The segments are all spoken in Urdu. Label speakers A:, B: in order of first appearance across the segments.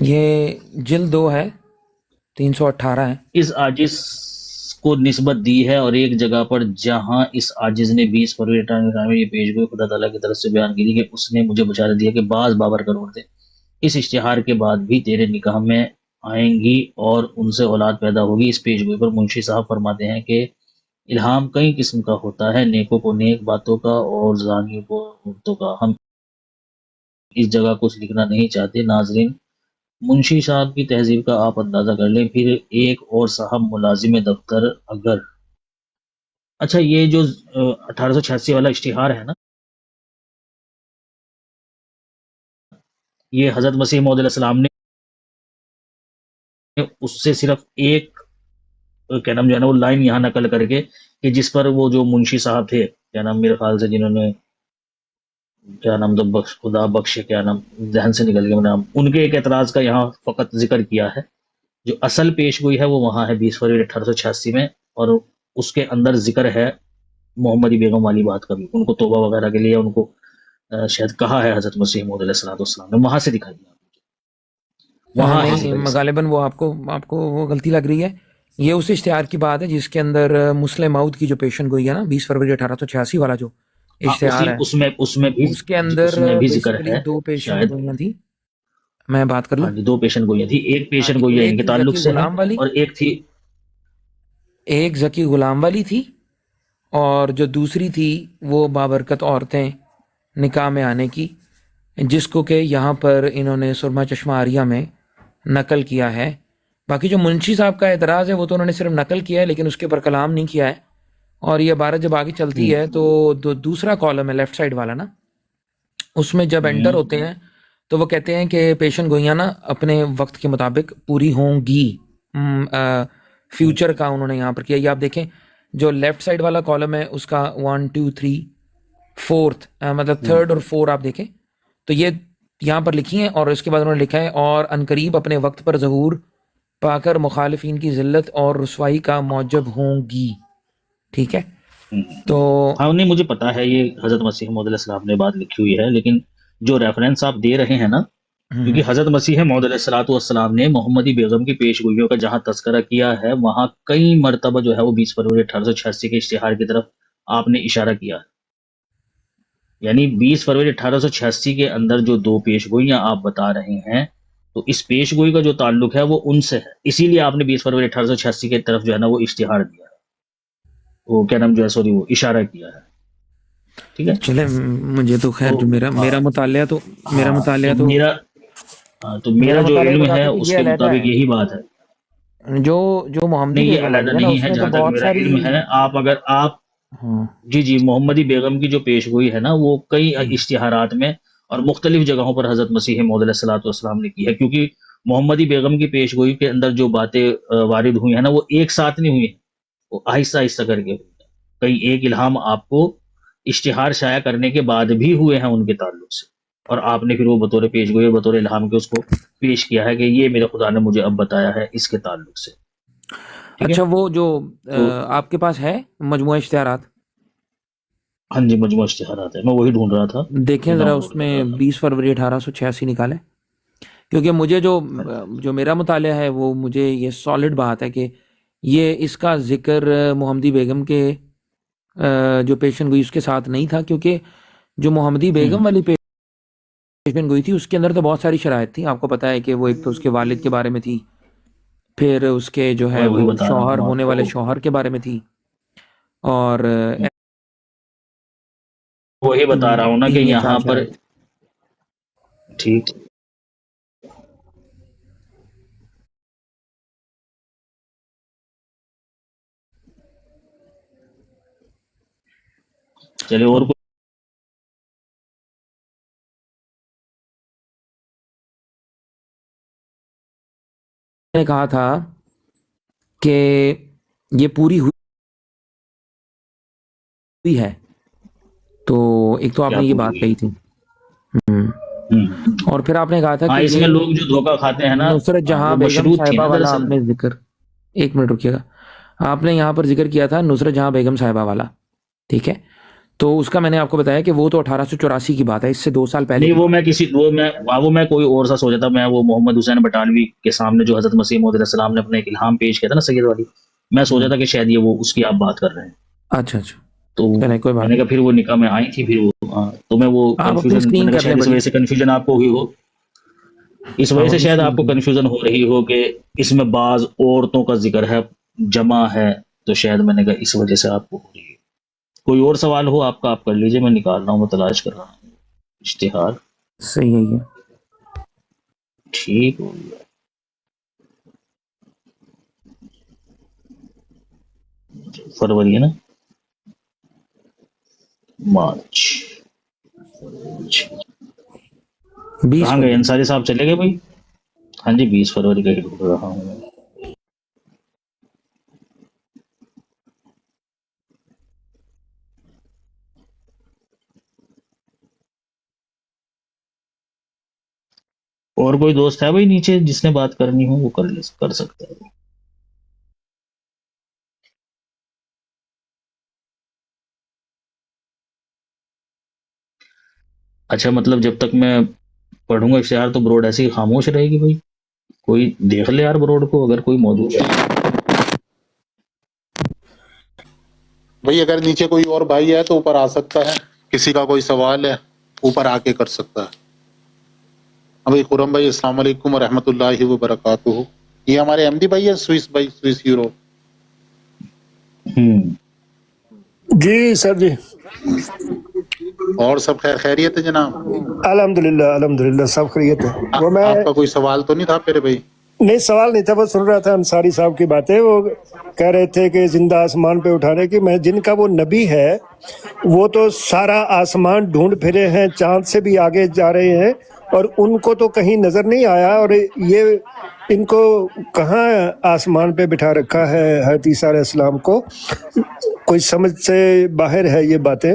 A: یہ جلد 2 ہے، 318 ہے۔
B: اس عاجز کو نسبت دی ہے، اور ایک جگہ پر جہاں اس عاجز نے 20 فروری 98 میں یہ پیش گوئی خدا تعالیٰ کی طرف سے بیان کی کہ اس نے مجھے بشارت دیا کہ بعض بابرکت عورتیں اس اشتہار کے بعد بھی تیرے نکاح میں آئیں گی اور ان سے اولاد پیدا ہوگی۔ اس پیش گوئی پر منشی صاحب فرماتے ہیں کہ الہام کئی قسم کا ہوتا ہے، نیکوں کو نیک باتوں کا اور زانیوں کو عورتوں کا۔ ہم اس جگہ کچھ لکھنا نہیں چاہتے۔ ناظرین، منشی صاحب کی تہذیب کا آپ اندازہ کر لیں۔ پھر ایک اور صاحب ملازم دفتر، اگر اچھا یہ جو 1886 والا اشتہار ہے نا، یہ حضرت مسیح موعود علیہ السلام نے اس سے صرف ایک کیا نام جو ہے نا وہ لائن یہاں نقل کر کے کہ جس پر وہ جو منشی صاحب تھے، کیا نام میرے خیال سے جنہوں نے کیا نام تو خدا بخش کیا نام ذہن سے نکل گیا نام، ان کے ایک اعتراض کا یہاں فقط ذکر کیا ہے۔ جو اصل پیش گوئی ہے وہ وہاں ہے 20 فروری 1886 میں، اور اس کے اندر ذکر ہے محمدی بیگم والی بات کا بھی، ان کو توبہ وغیرہ کے لیے ان کو شاید کہا ہے حضرت مسیح موعود علیہ السلام نے، وہاں سے دکھائی دیا وہاں ہے
A: نہیں، غالباً وہ آپ کو وہ غلطی لگ رہی ہے۔ یہ اس اشتہار کی بات ہے جس کے اندر مسلم موعود کی جو پیشن گوئی ہے نا 20 فروری 1886 والا جو اشتہار ہے، اس کے اندر
B: بھی ذکر
A: بیسیکلی
B: ہے
A: 2 پیشن
B: شاید۔
A: گوئیاں تھیں۔ میں بات کر لوں؟
B: ہاں جی، 2 پیشن گوئیاں تھی، ایک پیشن گوئی ان کے
A: ایک
B: تعلق
A: ذکی
B: سے ہے
A: غلام والی،
B: اور ایک تھی
A: ایک ذکی غلام والی تھی، اور جو دوسری تھی وہ بابرکت عورتیں نکاح میں آنے کی، جس کو کہ یہاں پر انہوں نے سرما چشمہ آریہ میں نقل کیا ہے۔ باقی جو منشی صاحب کا اعتراض ہے وہ تو انہوں نے صرف نقل کیا ہے، لیکن اس کے پر کلام نہیں کیا ہے۔ اور یہ عبارت جب آگے چلتی ہے تو دوسرا کالم ہے لیفٹ سائڈ والا نا، اس میں جب انٹر ہوتے ہیں تو وہ کہتے ہیں کہ پیشن گوئیاں نا اپنے وقت کے مطابق پوری ہوں گی۔ فیوچر کا انہوں نے یہاں پر کیا۔ یہ آپ دیکھیں جو لیفٹ سائڈ والا کالم ہے اس کا 1 2 3 4 مطلب 3rd اور 4 آپ دیکھیں تو یہ یہاں پر لکھی ہیں، اور اس کے بعد انہوں نے لکھا ہے اور عنقریب اپنے وقت پر ظہور پا کر مخالفین کی ذلت اور رسوائی کا موجب ہوں گی۔ ٹھیک ہے، تو
B: ہاں نہیں مجھے پتا ہے یہ حضرت مسیح موعود علیہ السلام نے بات لکھی ہوئی ہے، لیکن جو ریفرنس آپ دے رہے ہیں نا، کیونکہ حضرت مسیح موعود علیہ السلام نے محمدی بیگم کی پیش گوئیوں کا جہاں تذکرہ کیا ہے وہاں کئی مرتبہ جو ہے وہ 20 فروری 1886 کے اشتہار کی طرف آپ نے اشارہ کیا ہے۔ یعنی 20 فروری 1886 کے اندر جو 2 پیش گوئیاں آپ بتا رہے ہیں، تو اس پیش گوئی کا جو تعلق ہے وہ ان سے ہے، اسی لیے آپ نے 20 فروری 1886 کی طرف جو ہے نا وہ اشتہار دیا ہے، وہ کیا نام جو ہے سوری وہ اشارہ کیا ہے۔ ٹھیک ہے،
A: چلے مجھے تو خیر جو میرا مطالعہ تو
B: میرا جو
A: مطالعہ
B: علم
A: بتاتا
B: ہے
A: کہ
B: اس
A: یہ
B: کے
A: علیحدہ
B: مطابق
A: ہے۔
B: یہی بات ہے۔
A: جو محمدی
B: نہیں یہ
A: بیگم
B: علیحدہ
A: والی ہے نا
B: نہیں
A: اس
B: ہے،
A: میں تو
B: جہاں تک
A: بہت
B: میرا
A: ساری
B: علم ہے آپ جی محمدی بیگم کی جو پیش گوئی ہے نا وہ کئی اشتہارات میں اور مختلف جگہوں پر حضرت مسیح موعود علیہ السلام نے کی ہے، کیونکہ محمدی بیگم کی پیش گوئی کے اندر جو باتیں وارد ہوئی ہیں نا وہ ایک ساتھ نہیں ہوئی ہیں، وہ آہستہ آہستہ کر کے ہوئی ہیں۔ کئی ایک الہام آپ کو اشتہار شائع کرنے کے بعد بھی ہوئے ہیں ان کے تعلق سے، اور آپ نے پھر وہ بطور پیش گوئی اور بطور الہام کے اس کو پیش کیا ہے کہ یہ میرے خدا نے مجھے اب بتایا ہے اس کے تعلق سے۔
A: اچھا وہ جو آپ کے پاس ہے مجموعہ اشتہارات؟
B: ہاں جی مجموعہ اشتہارات ہے، میں وہی ڈھونڈ رہا تھا،
A: دیکھیں ذرا اس میں 20 فروری 1886 نکالیں، کیونکہ مجھے جو میرا مطالعہ ہے وہ مجھے یہ سالڈ بات ہے کہ یہ اس کا ذکر محمدی بیگم کے جو پیشن گوئی اس کے ساتھ نہیں تھا، کیونکہ جو محمدی بیگم والی پیشن گوئی تھی اس کے اندر تو بہت ساری شرائط تھی۔ آپ کو پتا ہے کہ وہ ایک تو اس کے والد کے بارے میں تھی، پھر اس کے جو ہے وہ شوہر ہونے والے شوہر کے بارے میں تھی، اور
B: وہی بتا رہا ہوں نا کہ یہاں پر ٹھیک چلے اور
A: نے کہا تھا کہ یہ پوری ہوئی ہے، تو ایک تو آپ نے یہ بات کہی تھی، اور پھر آپ نے کہا تھا کہ
B: اس میں لوگ جو دھوکہ کھاتے ہیں نا
A: نصرت جہاں بیگم صاحبہ والا آپ نے ذکر، ایک منٹ رکیے گا، آپ نے یہاں پر ذکر کیا تھا نصرت جہاں بیگم صاحبہ والا، ٹھیک ہے، تو اس کا میں نے آپ کو بتایا کہ وہ تو 1884 کی بات ہے، اس سے 2 سال پہلے
B: نہیں
A: کی
B: وہ
A: بات
B: میں میں کوئی اور سا سوچا تھا. میں وہ محمد حسین بٹالوی کے سامنے جو حضرت مسیح موعود علیہ السلام نے اپنے ایک الہام پیش کیا تھا نا سید والی, میں سوچا تھا کہ شاید یہ وہ اس کی آپ بات کر رہے ہیں.
A: اچھا اچھا
B: تو
A: چلیں کوئی
B: میں
A: بات
B: نے
A: نہیں.
B: کہا پھر وہ نکاح میں آئی تھی, پھر وہ تو میں وہ
A: آپ اپنی
B: کنفیوژن, میں
A: اسکرین
B: نے کہا
A: کر لیں
B: شاید اس
A: بڑی.
B: وجہ سے کنفیوژن آپ کو ہوئی ہو, اس وجہ
A: آپ
B: سے
A: اپنی
B: شاید آپ
A: اسکرین
B: کو
A: کر لیں.
B: کنفیوژن ہو رہی ہو کہ اس میں بعض عورتوں کا ذکر ہے, جمع ہے, تو شاید میں نے کہا اس وجہ سے آپ کو ہو رہی ہے. کوئی اور سوال ہو آپ کا آپ کر لیجئے, میں نکال رہا ہوں, میں تلاش کر رہا ہوں اشتہار.
A: صحیح ہے یہ.
B: ٹھیک ہو گیا. فروری ہے نا, مارچ.
A: 20
B: کہاں گئے
A: فروری
B: انصاری صاحب, چلے گئے بھائی؟ ہاں جی 20 فروری کا ہی ڈھونڈ رہا ہوں میں. اور کوئی دوست ہے بھائی نیچے جس نے بات کرنی ہو وہ کر سکتا ہے. اچھا مطلب جب تک میں پڑھوں گا اشتہار تو بروڈ ایسے ہی خاموش رہے گی بھائی؟ کوئی دیکھ لے یار بروڈ کو اگر کوئی موجود ہے.
C: بھائی اگر نیچے کوئی اور بھائی ہے تو اوپر آ سکتا ہے, کسی کا کوئی سوال ہے اوپر آ کے کر سکتا ہے. بھائی خرم بھائی السلام علیکم ورحمۃ اللہ وبرکاتہ. یہ ہمارے احمدی بھائی ہے, سوئس بھائی, سوئس یورو.
D: جی سر جی,
C: اور سب خیریت ہے جناب؟
D: الحمدللہ سب خیریت ہے. وہ میں
C: آپ کا کوئی سوال تو نہیں تھا پھر بھائی؟
D: نہیں سوال نہیں تھا, بس سن رہا تھا انصاری صاحب کی باتیں. وہ کہہ رہے تھے کہ زندہ آسمان پہ اٹھانے کی, میں جن کا وہ نبی ہے وہ تو سارا آسمان ڈھونڈ پھرے ہیں, چاند سے بھی آگے جا رہے ہیں اور ان کو تو کہیں نظر نہیں آیا. اور یہ ان کو کہاں آسمان پہ بٹھا رکھا ہے حضرت عیسیٰ علیہ السلام کو؟ کوئی سمجھ سے باہر ہے یہ باتیں,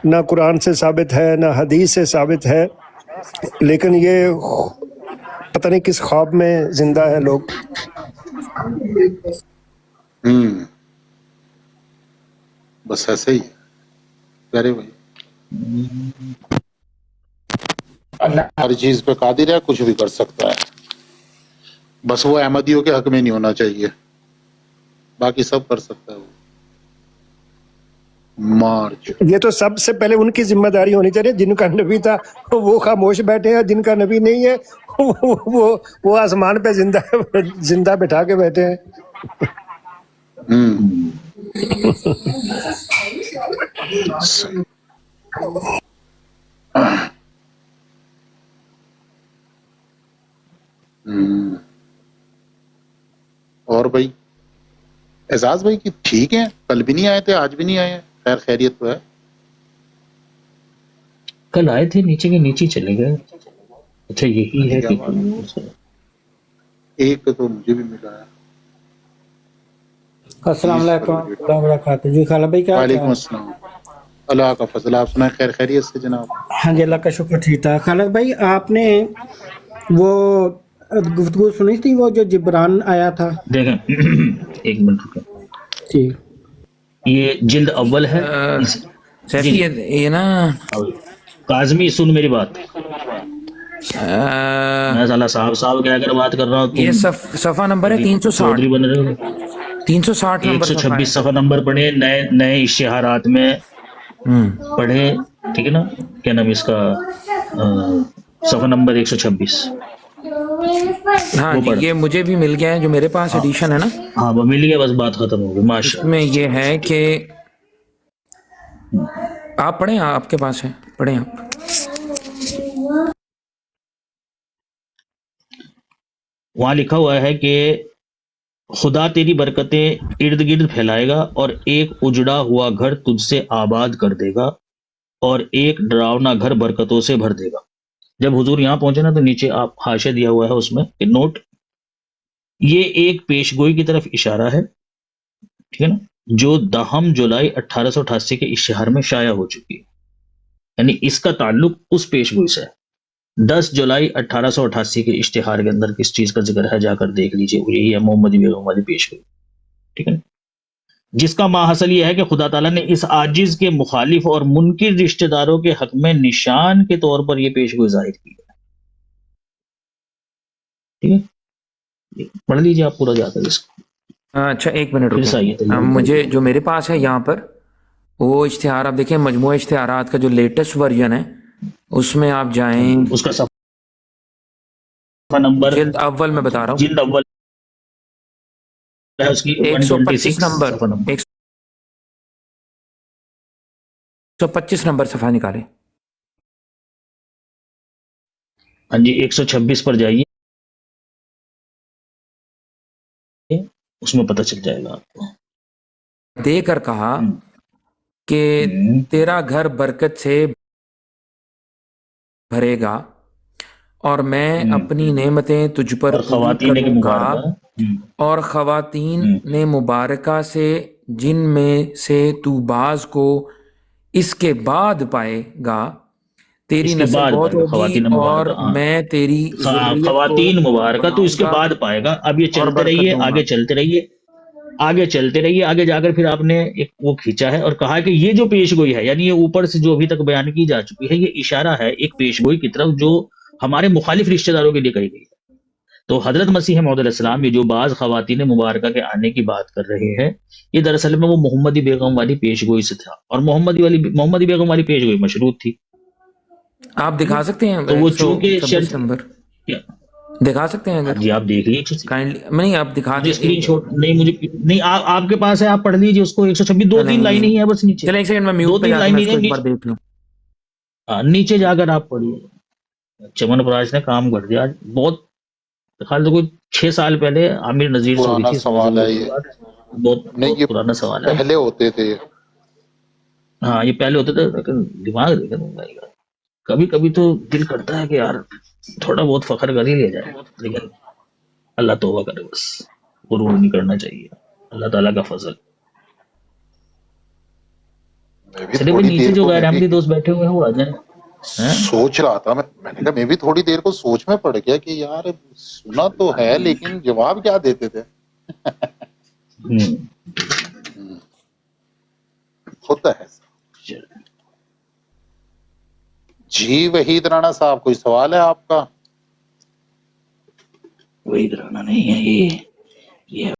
D: نہ قرآن سے ثابت ہے نہ حدیث سے ثابت ہے. لیکن یہ پتہ نہیں کس خواب میں زندہ ہے لوگ.
C: بس ایسے ہی کرے بھائی, ہر چیز پہ قادر ہے, کچھ بھی کر سکتا ہے. بس وہ احمدیوں کے حق میں نہیں ہونا چاہیے, باقی سب کر سکتا ہے وہ. مارچ.
D: یہ تو سب سے پہلے ان کی ذمہ داری ہونی چاہیے, جن کا نبی تھا وہ خاموش بیٹھے ہیں, جن کا نبی نہیں ہے وہ آسمان پہ زندہ بٹھا کے بیٹھے ہیں.
C: اور بھائی اعزاز بھائی کی ٹھیک ہیں, کل بھی نہیں آئے تھے آج بھی نہیں آئے ہیں, خیر خیریت تو ہے؟
B: کل آئے تھے نیچے کے نیچے چلے گئے. اچھا یہی ہے
C: کیا
B: کہ
C: بات ہے, ایک تو مجھے بھی ملا ہے.
E: السلام
C: 20
E: علیکم
C: فروری
E: ورحمۃ اللہ وبرکاتہ. جی خالہ بھائی کیا
C: وعلیکم
E: کیا؟
C: السلام. اللہ کا فضل, آپ سنائیں خیر خیریت سے جناب؟
E: ہاں جی اللہ کا شکر ٹھیک تھا. خالد بھائی آپ نے وہ گفتگو سنی تھی وہ جو جبران آیا تھا؟
B: دیکھیں ایک منٹ رکیں,
E: جی
B: یہ جلد اول ہے جی
A: سیفی
B: جی.
A: یہ نا
B: کاظمی سن میری بات, میں سالہ صاحب کہہ کر بات کر رہا ہوں,
A: یہ
B: تم
A: صفحہ نمبر ہے
B: ابھی
A: 360.
B: چودھری بن رہے ہو.
A: 360 نمبر صفحہ
B: 126
A: ہے.
B: صفحہ نمبر پڑھے, نئے اشتہارات میں پڑھے, ٹھیک ہے نا, کیا نام اس کا, صفحہ نمبر 126
A: ہاں
B: وہ
A: جی
B: پڑھ.
A: یہ مجھے بھی مل گیا ہے, جو میرے پاس
B: ہاں
A: ایڈیشن ہے نا,
B: ہاں وہ مل گیا, بس بات ختم ہو گئی.
A: اس
B: ماشاء
A: میں
B: اللہ.
A: یہ ہے کہ آپ پڑھیں, آپ کے پاس ہے, پڑھیں آپ.
B: وہاں لکھا ہوا ہے کہ خدا تیری برکتیں ارد گرد پھیلائے گا اور ایک اجڑا ہوا گھر تجھ سے آباد کر دے گا اور ایک ڈراؤنا گھر برکتوں سے بھر دے گا. جب حضور یہاں پہنچے نا تو نیچے آپ حاشیہ دیا ہوا ہے اس میں کہ نوٹ, یہ ایک پیش گوئی کی طرف اشارہ ہے, ٹھیک ہے نا, جو 10 جولائی 1888 کے اشتہار میں شائع ہو چکی ہے. یعنی اس کا تعلق اس پیش گوئی سے ہے. 10 جولائی 1888 کے اشتہار کے اندر کس چیز کا ذکر ہے جا کر دیکھ لیجئے, وہ یہی ہے محمدی بیگم والی پیش گوئی, ٹھیک ہے نا. جس کا ماحصل یہ ہے کہ خدا تعالیٰ نے اس عاجز کے مخالف اور منکر رشتہ داروں کے حق میں نشان کے طور پر یہ پیش گوئی ظاہر کی ہے. ٹھیک ہے، پڑھ لیجیے آپ پورا جا کر اس کو.
A: اچھا ایک منٹ
B: پھر سے آئیے
A: رکیں. مجھے جو میرے پاس ہے یہاں پر وہ اشتہار آپ دیکھیں، مجموعہ اشتہارات کا جو لیٹسٹ ورژن ہے اس میں آپ جائیں،
B: اس کا صفحہ نمبر
A: جلد اول میں بتا رہا ہوں،
B: جلد اول ہے اس کی
A: 125
B: 126
A: نمبر،
B: صفحہ نمبر.
A: 125 نمبر صفحہ نکالیں.
B: ہاں جی 126 پر جائیے، اس میں پتہ چل جائے گا آپ کو.
A: دے کر کہا کہ تیرا گھر برکت سے بھرے گا اور میں اپنی نعمتیں تجھ پر
B: اور
A: پوری
B: خواتین کی
A: کروں گا،
B: مبارکہ
A: اور خواتین نے مبارکہ سے جن میں سے تو بعض کو اس کے بعد پائے گا، تیری
B: اس کے
A: نسل
B: بعد
A: بہت
B: پائے گا.
A: ہوگی
B: خواتین
A: اور
B: مبارکہ، ہاں.
A: میں تیری ذریت کو
B: خواتین مبارکہ تو اس کے
A: بڑھاؤں گا
B: بعد پائے گا. اب یہ
A: اور
B: چلتے
A: برکت
B: رہیے،
A: دوں گا.
B: آگے چلتے رہیے، آگے چلتے رہیے. آگے جا کر پھر آپ نے ایک وہ کھینچا ہے اور کہا کہ یہ جو پیش گوئی ہے، یعنی یہ اوپر سے جو ابھی تک بیان کی جا چکی ہے، یہ اشارہ ہے ایک پیش گوئی کی طرف جو ہمارے مخالف رشتہ داروں کے لیے کہی گئی ہے. تو حضرت مسیح موعود علیہ السلام یہ جو بعض خواتین مبارکہ کے آنے کی بات کر رہے ہیں، یہ دراصل میں وہ محمدی بیگم والی پیش گوئی سے تھا، اور محمدی بیگم والی پیش گوئی مشروط تھی.
A: آپ دکھا سکتے ہیں
B: تو وہ چونکہ
A: 126 نمبر
B: کیا؟
A: دکھا سکتے ہیں
B: ہاں
A: اگر
B: جی آپ دیکھ لیجیے،
A: کائنڈلی، نہیں آپ دکھا
B: مجھے
A: دیں.
B: اسکرین شاٹ نہیں، مجھے نہیں، آپ کے پاس ہے، آپ پڑھ لیجیے اس کو. 126 دو تین لائنیں ہی ہیں بس نیچے،
A: چلیں ایک سیکنڈ میں
B: دو
A: میوٹ پہ
B: تین
A: جا کے میں
B: لائنیں
A: اس کو
B: ہیں
A: ایک بار
B: نیچے.
A: دیکھ لوں.
B: نیچے جا کر آپ پڑھیے. چمن پراج نے کام کر دیا آج بہت. خیال تو کوئی 6 سال پہلے عامر نذیر سے ہوئی
C: پرانا
B: تھی اس
C: سوال
B: موضوع
C: ہے
B: کی
C: یہ.
B: بات. بہت
C: نہیں، یہ
B: پرانا سوال ہے.
C: پہلے ہوتے تھے.
B: ہاں یہ پہلے ہوتے تھے، لیکن دماغ دیکھ بھائی کا کبھی کبھی تو دل کرتا ہے کہ یار تھوڑا بہت فخر کر ہی لیا جائے، لیکن اللہ توبہ کرے، بس غرور نہیں کرنا چاہیے. اللہ تعالیٰ کا فضل.
C: میں بھی
B: چلے بھائی
C: تھوڑی
B: نیچے
C: دیر
B: جو
C: کو
B: غیر احمدی دوست بیٹھے ہوئے ہیں وہ آ جائیں.
C: سوچ رہا تھا، میں نے کہا میں بھی تھوڑی دیر کو سوچ میں پڑ گیا کہ یار سنا تو ہے لیکن جواب کیا دیتے تھے. ہوتا ہے. جی وحید رانا صاحب، کوئی سوال ہے آپ کا؟
B: وہی کرانا نہیں ہے یہ